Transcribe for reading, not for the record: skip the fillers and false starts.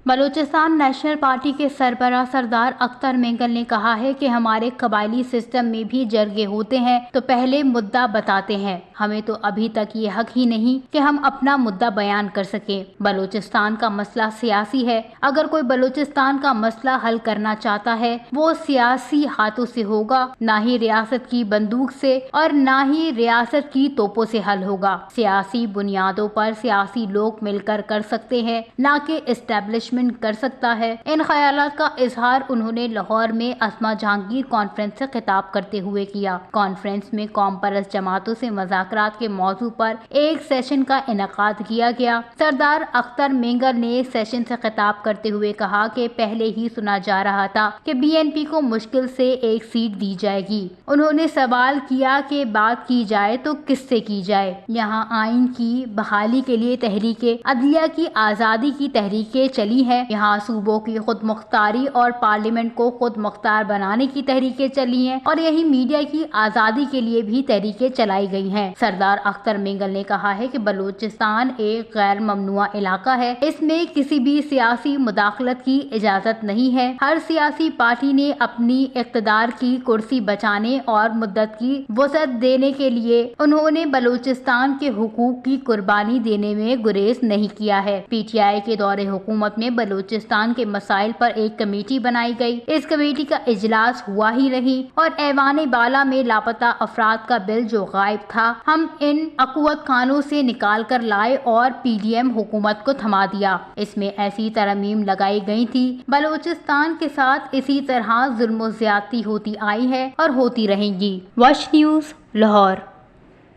Balochistan national party کے سربراہ سردار اختر مینگل نے کہا ہے کہ ہمارے قبائلی سسٹم میں بھی جرگے ہوتے ہیں تو پہلے مدعا بتاتے ہیں، ہمیں تو ابھی تک یہ حق ہی نہیں کہ ہم اپنا مدعا بیان کر سکیں۔ بلوچستان کا مسئلہ سیاسی ہے، اگر کوئی بلوچستان کا مسئلہ حل کرنا چاہتا ہے وہ سیاسی ہاتھوں سے ہوگا، نہ ہی ریاست کی بندوق سے اور نہ ہی ریاست کی توپوں سے حل ہوگا۔ سیاسی بنیادوں پر سیاسی لوگ مل کر سکتے ہیں، نہ کہ اسٹیبلشمنٹ کر سکتا ہے۔ ان خیالات کا اظہار انہوں نے لاہور میں اسما جہانگیر کانفرنس سے خطاب کرتے ہوئے کیا۔ کانفرنس میں قوم پرست جماعتوں سے مذاکرات کے موضوع پر ایک سیشن کا انعقاد کیا گیا۔ سردار اختر مینگل نے سیشن سے خطاب کرتے ہوئے کہا کہ پہلے ہی سنا جا رہا تھا کہ بی این پی کو مشکل سے ایک سیٹ دی جائے گی۔ انہوں نے سوال کیا کہ بات کی جائے تو کس سے کی جائے؟ یہاں آئین کی بحالی کے لیے تحریک عدلیہ کی آزادی کی تحریکیں چلی ہیں، یہاں صوبوں کی خود مختاری اور پارلیمنٹ کو خود مختار بنانے کی تحریکیں چلی ہیں، اور یہی میڈیا کی آزادی کے لیے بھی تحریکیں چلائی گئی ہیں۔ سردار اختر مینگل نے کہا ہے کہ بلوچستان ایک غیر ممنوعہ علاقہ ہے، اس میں کسی بھی سیاسی مداخلت کی اجازت نہیں ہے۔ ہر سیاسی پارٹی نے اپنی اقتدار کی کرسی بچانے اور مدت کی وسعت دینے کے لیے انہوں نے بلوچستان کے حقوق کی قربانی دینے میں گریز نہیں کیا ہے۔ پی ٹی آئی کے دور حکومت میں بلوچستان کے مسائل پر ایک کمیٹی بنائی گئی، اس کمیٹی کا اجلاس ہوا ہی نہیں، اور ایوان بالا میں لاپتہ افراد کا بل جو غائب تھا ہم ان اقوت خانوں سے نکال کر لائے اور پی ڈی ایم حکومت کو تھما دیا۔ اس میں ایسی ترمیم لگائی گئی تھی۔ بلوچستان کے ساتھ اسی طرح ظلم و زیادتی ہوتی آئی ہے اور ہوتی رہیں گی۔ وش نیوز لاہور۔